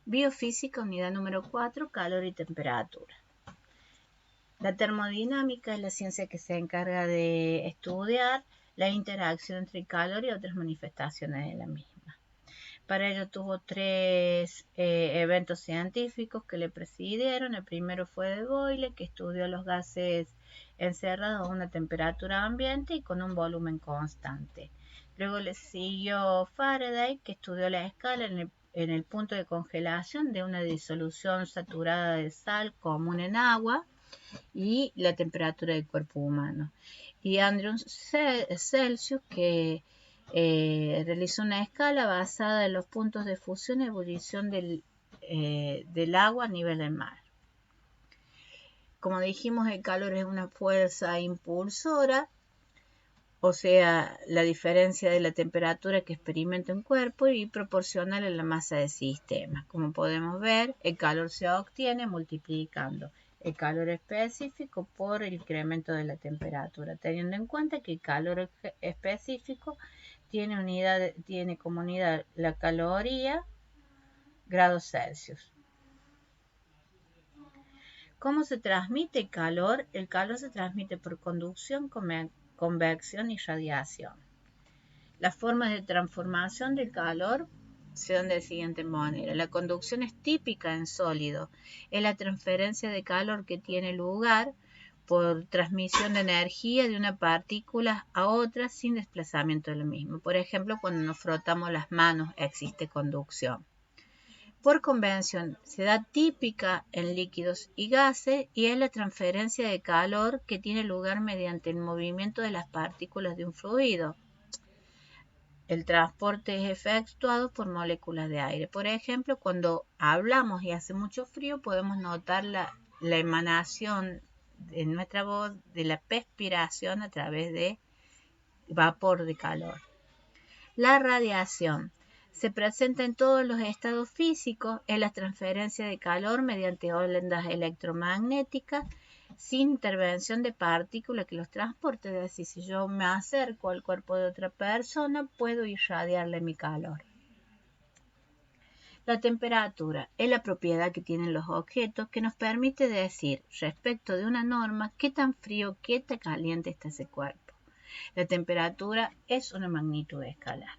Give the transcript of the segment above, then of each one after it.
Biofísica, unidad número 4, calor y temperatura. La termodinámica es la ciencia que se encarga de estudiar la interacción entre el calor y otras manifestaciones de la misma. Para ello tuvo tres eventos científicos que le presidieron. El primero fue de Boyle, que estudió los gases encerrados a una temperatura ambiente y con un volumen constante. Luego le siguió Faraday, que estudió la escala en el punto de congelación de una disolución saturada de sal común en agua y la temperatura del cuerpo humano. Y Andrew Celsius, que realizó una escala basada en los puntos de fusión y ebullición del agua a nivel del mar. Como dijimos, el calor es una fuerza impulsora, o sea, la diferencia de la temperatura que experimenta un cuerpo y proporcional a la masa del sistema. Como podemos ver, el calor se obtiene multiplicando el calor específico por el incremento de la temperatura, teniendo en cuenta que el calor específico tiene como unidad la caloría grados Celsius. ¿Cómo se transmite el calor? El calor se transmite por conducción, convección y radiación. Las formas de transformación del calor se dan de la siguiente manera. La conducción es típica en sólido. Es la transferencia de calor que tiene lugar por transmisión de energía de una partícula a otra sin desplazamiento de lo mismo. Por ejemplo, cuando nos frotamos las manos existe conducción. Por convención, se da típica en líquidos y gases y es la transferencia de calor que tiene lugar mediante el movimiento de las partículas de un fluido. El transporte es efectuado por moléculas de aire. Por ejemplo, cuando hablamos y hace mucho frío, podemos notar la emanación de nuestra voz de la perspiración a través de vapor de calor. La radiación se presenta en todos los estados físicos, es la transferencia de calor mediante ondas electromagnéticas sin intervención de partículas que los transporte. Es decir, si yo me acerco al cuerpo de otra persona, puedo irradiarle mi calor. La temperatura es la propiedad que tienen los objetos que nos permite decir respecto de una norma qué tan frío, qué tan caliente está ese cuerpo. La temperatura es una magnitud escalar.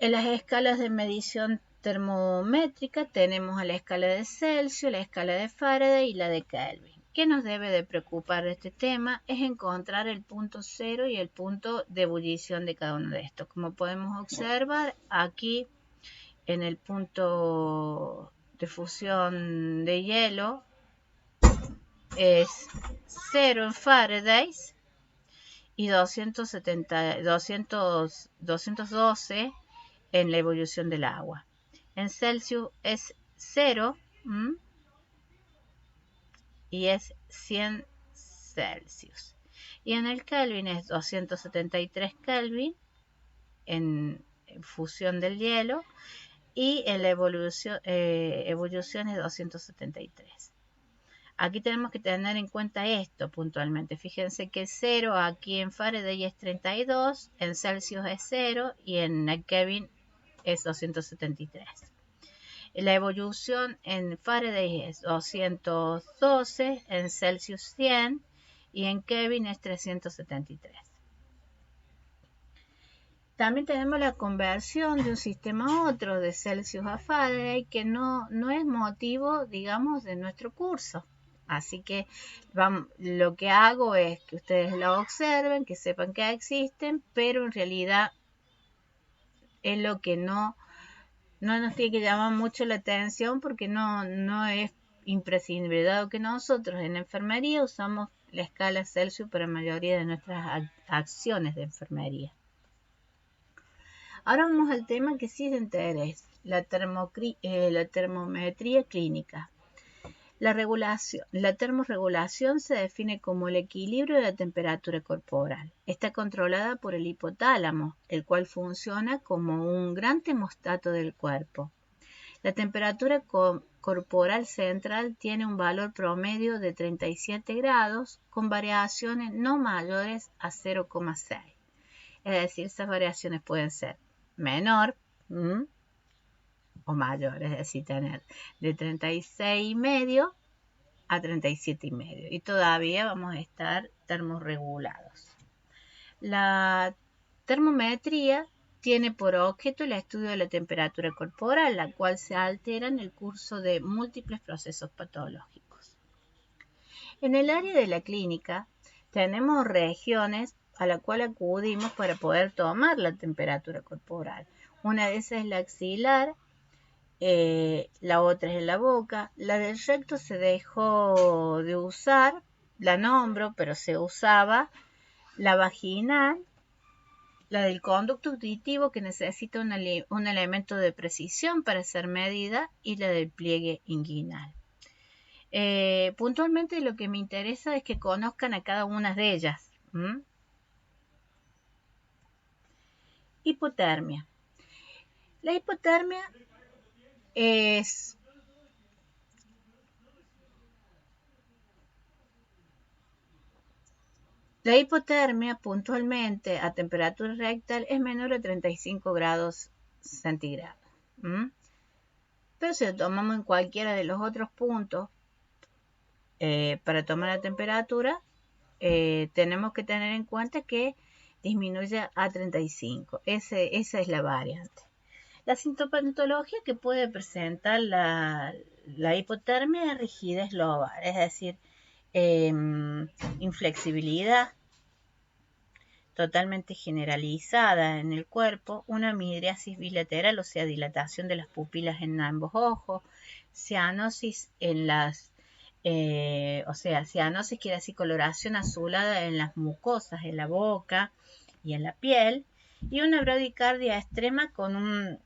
En las escalas de medición termométrica tenemos a la escala de Celsius, la escala de Faraday y la de Kelvin. ¿Qué nos debe de preocupar de este tema? Es encontrar el punto cero y el punto de ebullición de cada uno de estos. Como podemos observar, aquí en el punto de fusión de hielo es 0 en Faraday y 212 en la ebullición del agua. En Celsius es 0 y es 100 Celsius. Y en el Kelvin es 273 Kelvin en fusión del hielo y en la ebullición es 273. Aquí tenemos que tener en cuenta esto puntualmente. Fíjense que 0 aquí en Faraday es 32, en Celsius es 0 y en el Kelvin es 273. La ebullición en Faraday es 212, en Celsius 100 y en Kelvin es 373. También tenemos la conversión de un sistema a otro, de Celsius a Faraday, que no es motivo, digamos, de nuestro curso. Así que lo que hago es que ustedes lo observen, que sepan que existen, pero en realidad es lo que no nos tiene que llamar mucho la atención porque no es imprescindible, dado que nosotros en la enfermería usamos la escala Celsius para la mayoría de nuestras acciones de enfermería. Ahora vamos al tema que sí es de interés, la termometría clínica. La termorregulación se define como el equilibrio de la temperatura corporal. Está controlada por el hipotálamo, el cual funciona como un gran termostato del cuerpo. La temperatura corporal central tiene un valor promedio de 37 grados con variaciones no mayores a 0,6. Es decir, esas variaciones pueden ser menor o mayor, es decir, tener de 36,5 a 37,5 y todavía vamos a estar termorregulados. La termometría tiene por objeto el estudio de la temperatura corporal, la cual se altera en el curso de múltiples procesos patológicos. En el área de la clínica tenemos regiones a la cual acudimos para poder tomar la temperatura corporal. Una de esas es la axilar, la otra es en la boca. La del recto se dejó de usar, la nombro, pero se usaba. La vaginal, la del conducto auditivo que necesita un elemento de precisión para ser medida, y la del pliegue inguinal. Puntualmente lo que me interesa es que conozcan a cada una de ellas. Hipotermia. La hipotermia es la hipotermia puntualmente a temperatura rectal es menor a 35 grados centígrados. Pero si lo tomamos en cualquiera de los otros puntos para tomar la temperatura, tenemos que tener en cuenta que disminuye a 35. Esa es la variante. La sintomatología que puede presentar la hipotermia es rigidez lobar, es decir, inflexibilidad totalmente generalizada en el cuerpo, una midriasis bilateral, o sea, dilatación de las pupilas en ambos ojos, cianosis en las, cianosis quiere decir coloración azulada en las mucosas, en la boca y en la piel, y una bradicardia extrema con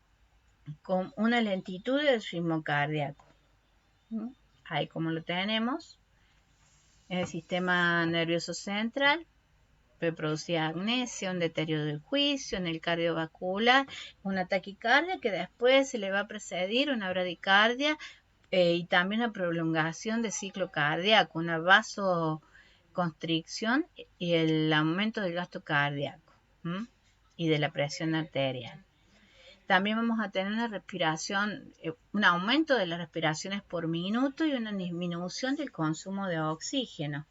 una lentitud del ritmo cardíaco. Ahí como lo tenemos, en el sistema nervioso central, puede producir amnesia, un deterioro del juicio, en el cardiovascular, una taquicardia que después se le va a precedir una bradicardia y también una prolongación del ciclo cardíaco, una vasoconstricción y el aumento del gasto cardíaco y de la presión arterial. También vamos a tener una respiración, un aumento de las respiraciones por minuto y una disminución del consumo de oxígeno.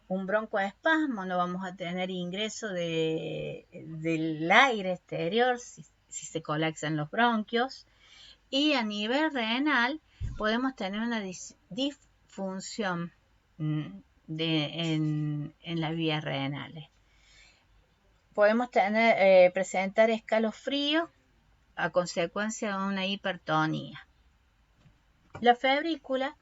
Un broncoespasmo, no vamos a tener ingreso del aire exterior si se colapsan los bronquios. Y a nivel renal podemos tener una disfunción en las vías renales. Podemos presentar escalofríos a consecuencia de una hipertonía. La febrícula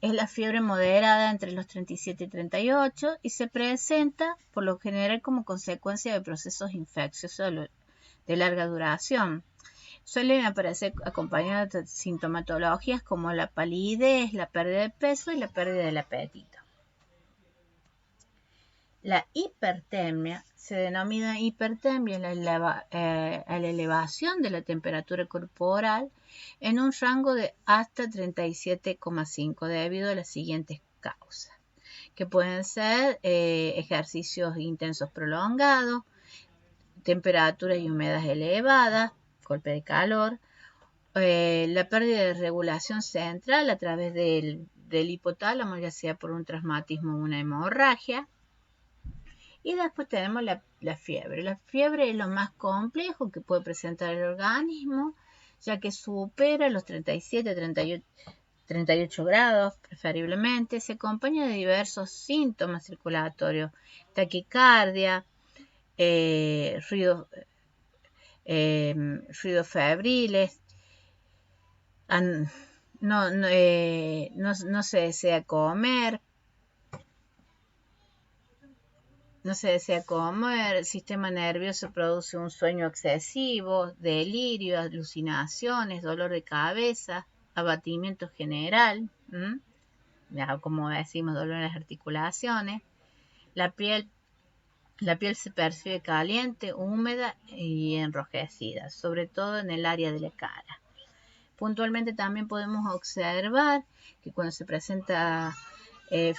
es la fiebre moderada entre los 37 y 38 y se presenta por lo general como consecuencia de procesos infecciosos de larga duración. Suelen aparecer acompañadas de sintomatologías como la palidez, la pérdida de peso y la pérdida del apetito. La hipertermia se denomina hipertermia a la elevación de la temperatura corporal en un rango de hasta 37,5 debido a las siguientes causas, que pueden ser ejercicios intensos prolongados, temperaturas y humedades elevadas, golpe de calor, la pérdida de regulación central a través del hipotálamo, ya sea por un traumatismo o una hemorragia. Y después tenemos la fiebre. La fiebre es lo más complejo que puede presentar el organismo, ya que supera los 37, 38 grados preferiblemente. Se acompaña de diversos síntomas circulatorios, taquicardia, ruidos febriles, no se desea comer. No se desea comer, el sistema nervioso produce un sueño excesivo, delirio, alucinaciones, dolor de cabeza, abatimiento general, ya como decimos, dolor en las articulaciones. La piel se percibe caliente, húmeda y enrojecida, sobre todo en el área de la cara. Puntualmente también podemos observar que cuando se presenta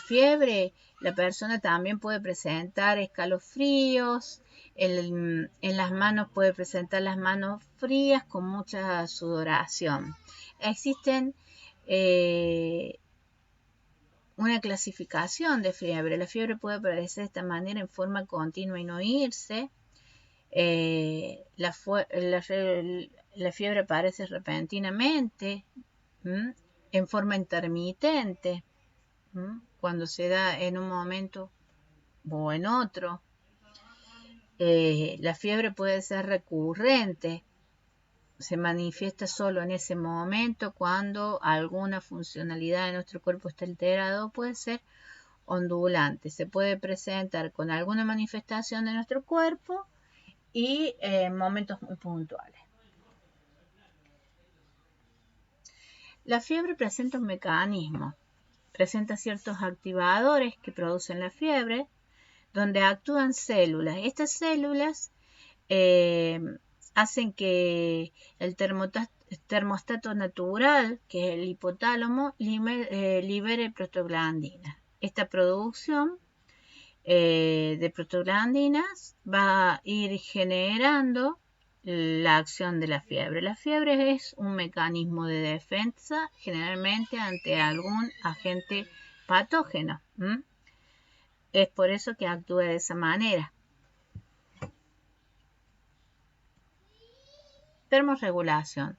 fiebre La persona también puede presentar escalofríos, en las manos puede presentar las manos frías con mucha sudoración. Existen una clasificación de fiebre. La fiebre puede aparecer de esta manera en forma continua y no irse. La fiebre aparece repentinamente, en forma intermitente, cuando se da en un momento o en otro. La fiebre puede ser recurrente, se manifiesta solo en ese momento cuando alguna funcionalidad de nuestro cuerpo está alterada, o puede ser ondulante. Se puede presentar con alguna manifestación de nuestro cuerpo y en momentos muy puntuales. La fiebre presenta un mecanismo, presenta ciertos activadores que producen la fiebre, donde actúan células. Estas células hacen que el termostato natural, que es el hipotálamo, libere prostaglandinas. Esta producción de prostaglandinas va a ir generando la acción de la fiebre. La fiebre es un mecanismo de defensa, generalmente ante algún agente patógeno. Es por eso que actúa de esa manera. Termorregulación.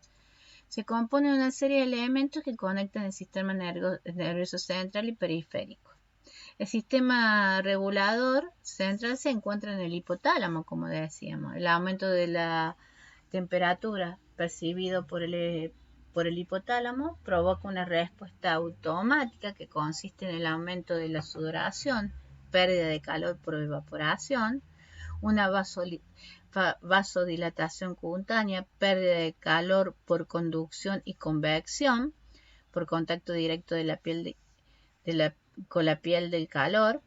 Se compone de una serie de elementos que conectan el sistema nervioso central y periférico. El sistema regulador central se encuentra en el hipotálamo, como decíamos. El aumento de la temperatura percibido por el hipotálamo provoca una respuesta automática que consiste en el aumento de la sudoración, pérdida de calor por evaporación, una vasodilatación cutánea, pérdida de calor por conducción y convección, por contacto directo de la piel con la piel del calor,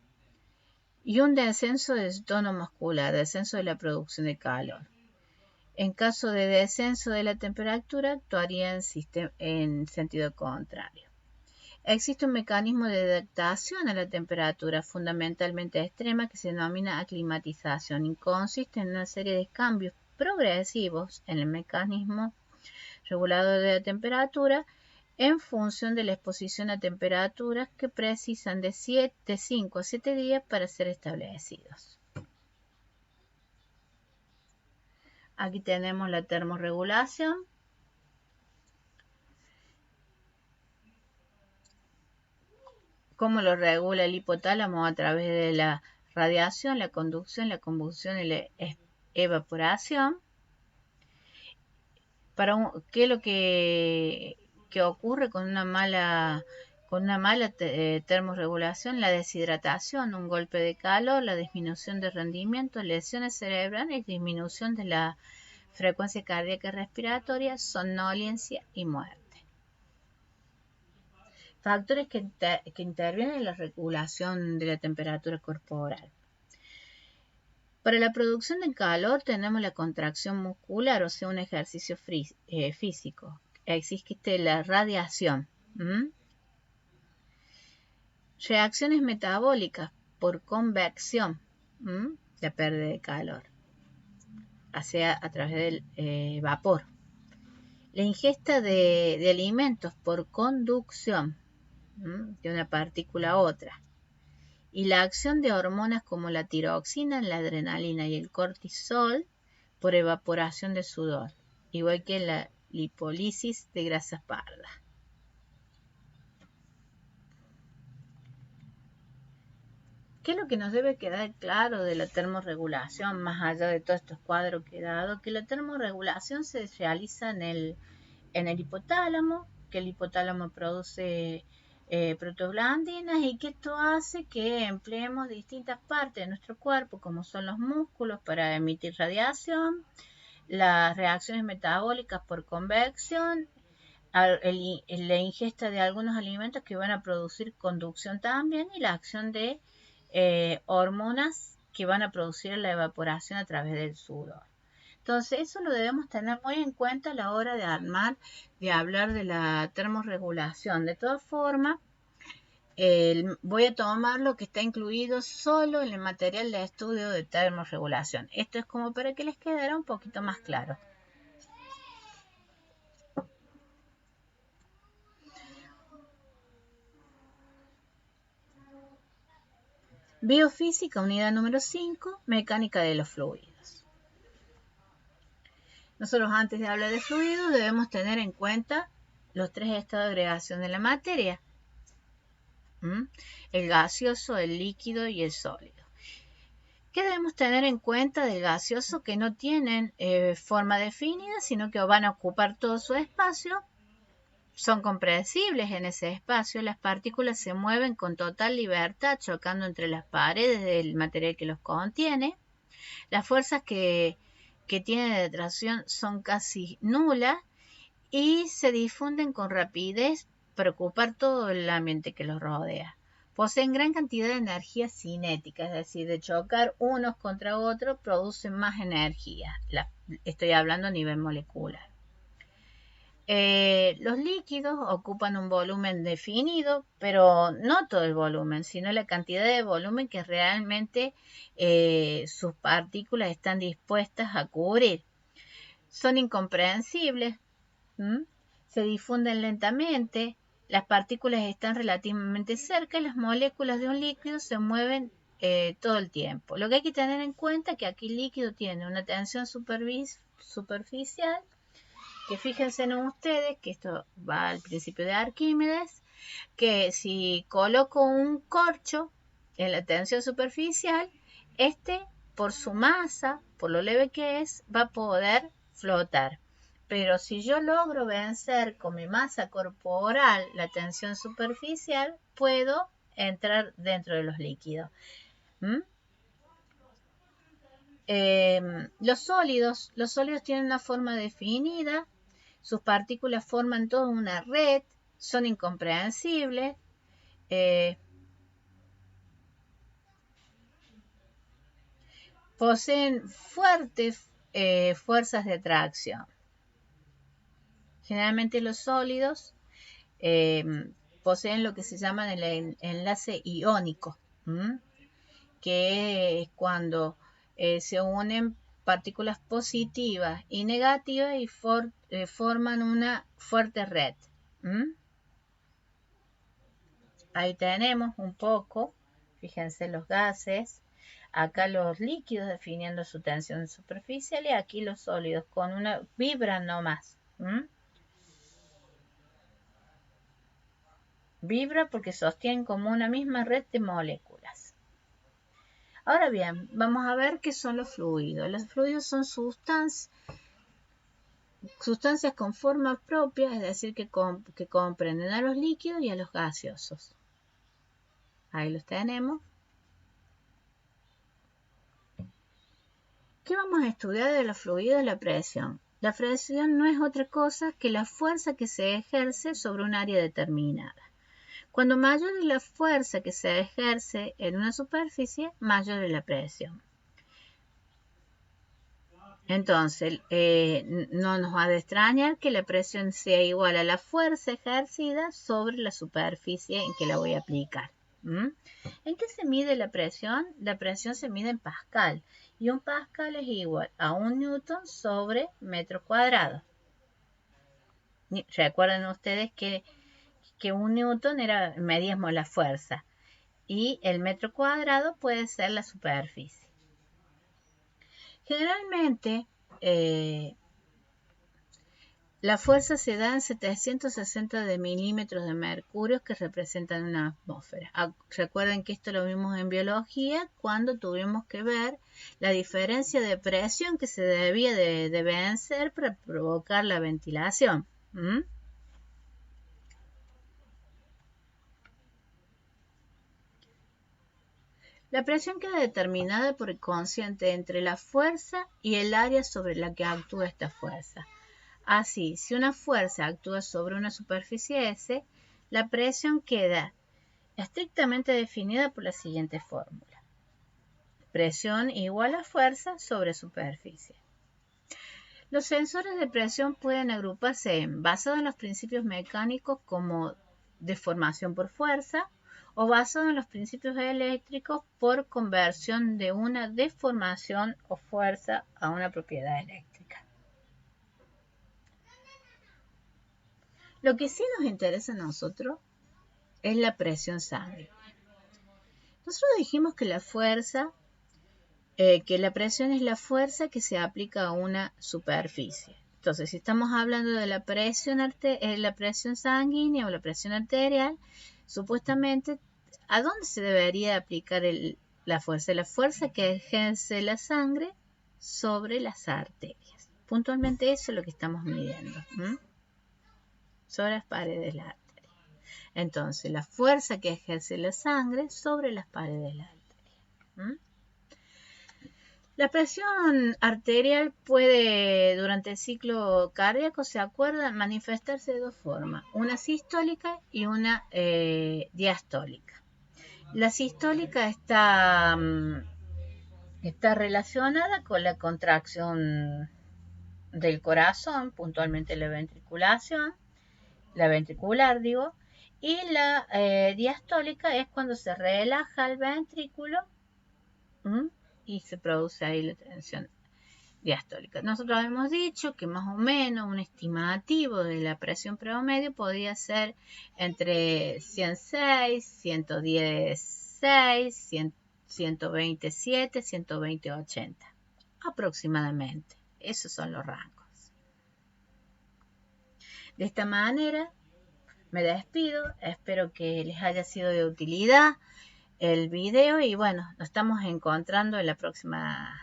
y un descenso del tono muscular, descenso de la producción de calor. En caso de descenso de la temperatura, actuaría en sentido contrario. Existe un mecanismo de adaptación a la temperatura fundamentalmente extrema que se denomina aclimatización y consiste en una serie de cambios progresivos en el mecanismo regulador de la temperatura en función de la exposición a temperaturas que precisan de 5 a 7 días para ser establecidos. Aquí tenemos la termorregulación. Cómo lo regula el hipotálamo a través de la radiación, la conducción, la combustión y la evaporación. ¿Qué es lo que ocurre con una mala termorregulación? La deshidratación, un golpe de calor, la disminución de rendimiento, lesiones cerebrales, disminución de la frecuencia cardíaca y respiratoria, somnolencia y muerte. Factores que intervienen en la regulación de la temperatura corporal. Para la producción de calor tenemos la contracción muscular, o sea, un ejercicio físico. Existe la radiación. Reacciones metabólicas por convección, la pérdida de calor, hacia a través del vapor. La ingesta de alimentos por conducción, de una partícula a otra. Y la acción de hormonas como la tiroxina, la adrenalina y el cortisol por evaporación de sudor, igual que la lipólisis de grasas pardas. ¿Qué es lo que nos debe quedar claro de la termorregulación, más allá de todos estos cuadros que he dado? Que la termorregulación se realiza en el hipotálamo, que el hipotálamo produce prostaglandinas y que esto hace que empleemos distintas partes de nuestro cuerpo, como son los músculos, para emitir radiación, las reacciones metabólicas por convección, la ingesta de algunos alimentos que van a producir conducción también, y la acción de hormonas que van a producir la evaporación a través del sudor. Entonces, eso lo debemos tener muy en cuenta a la hora de hablar de la termorregulación. De todas formas, voy a tomar lo que está incluido solo en el material de estudio de termorregulación. Esto es como para que les quedara un poquito más claro. Biofísica, unidad número 5, mecánica de los fluidos. Nosotros antes de hablar de fluidos debemos tener en cuenta los 3 estados de agregación de la materia. El gaseoso, el líquido y el sólido. ¿Qué debemos tener en cuenta del gaseoso? Que no tienen forma definida, sino que van a ocupar todo su espacio. Son compresibles en ese espacio. Las partículas se mueven con total libertad, chocando entre las paredes del material que los contiene. Las fuerzas que tienen de atracción son casi nulas y se difunden con rapidez para ocupar todo el ambiente que los rodea. Poseen gran cantidad de energía cinética, es decir, de chocar unos contra otros producen más energía. Estoy hablando a nivel molecular. Los líquidos ocupan un volumen definido, pero no todo el volumen, sino la cantidad de volumen que realmente sus partículas están dispuestas a cubrir. Son incomprensibles, se difunden lentamente, las partículas están relativamente cerca y las moléculas de un líquido se mueven todo el tiempo. Lo que hay que tener en cuenta es que aquí el líquido tiene una tensión superficial, que fíjense en ustedes que esto va al principio de Arquímedes, que si coloco un corcho en la tensión superficial, por su masa, por lo leve que es, va a poder flotar. Pero si yo logro vencer con mi masa corporal la tensión superficial, puedo entrar dentro de los líquidos. Los sólidos tienen una forma definida, sus partículas forman toda una red, son incomprensibles, poseen fuertes fuerzas de atracción. Generalmente los sólidos poseen lo que se llama el enlace iónico, que es cuando se unen partículas positivas y negativas y forman una fuerte red. Ahí tenemos un poco, fíjense los gases, acá los líquidos definiendo su tensión superficial y aquí los sólidos con una vibran nomás. Vibra porque sostienen como una misma red de moléculas. Ahora bien, vamos a ver qué son los fluidos. Los fluidos son sustancias con forma propia, es decir, que comprenden a los líquidos y a los gaseosos. Ahí los tenemos. ¿Qué vamos a estudiar de los fluidos? La presión. La presión no es otra cosa que la fuerza que se ejerce sobre un área determinada. Cuando mayor es la fuerza que se ejerce en una superficie, mayor es la presión. Entonces, no nos ha de extrañar que la presión sea igual a la fuerza ejercida sobre la superficie en que la voy a aplicar. ¿En qué se mide la presión? La presión se mide en pascal y un pascal es igual a 1 newton sobre metro cuadrado. Recuerden ustedes que 1 newton medíamos la fuerza y el metro cuadrado puede ser la superficie. Generalmente la fuerza se da en 760 de milímetros de mercurio que representan una atmósfera. Recuerden que esto lo vimos en biología cuando tuvimos que ver la diferencia de presión que se debía de vencer para provocar la ventilación. La presión queda determinada por el cociente entre la fuerza y el área sobre la que actúa esta fuerza. Así, si una fuerza actúa sobre una superficie S, la presión queda estrictamente definida por la siguiente fórmula. Presión igual a fuerza sobre superficie. Los sensores de presión pueden agruparse basados en los principios mecánicos como deformación por fuerza o basado en los principios eléctricos por conversión de una deformación o fuerza a una propiedad eléctrica. Lo que sí nos interesa a nosotros es la presión sanguínea. Nosotros dijimos que la fuerza, que la presión es la fuerza que se aplica a una superficie. Entonces, si estamos hablando de la presión sanguínea o la presión arterial, supuestamente, ¿a dónde se debería aplicar la fuerza? La fuerza que ejerce la sangre sobre las arterias. Puntualmente eso es lo que estamos midiendo. Sobre las paredes de la arteria. Entonces, la fuerza que ejerce la sangre sobre las paredes de la arteria. La presión arterial puede, durante el ciclo cardíaco, ¿se acuerdan? Manifestarse de dos formas, una sistólica y una diastólica. La sistólica está relacionada con la contracción del corazón, puntualmente la ventricular, y la diastólica es cuando se relaja el ventrículo y se produce ahí la tensión diastólica. Nosotros hemos dicho que más o menos un estimativo de la presión promedio podría ser entre 106, 116, 127, 120, 80 aproximadamente. Esos son los rangos. De esta manera me despido, espero que les haya sido de utilidad el video y bueno, nos estamos encontrando en la próxima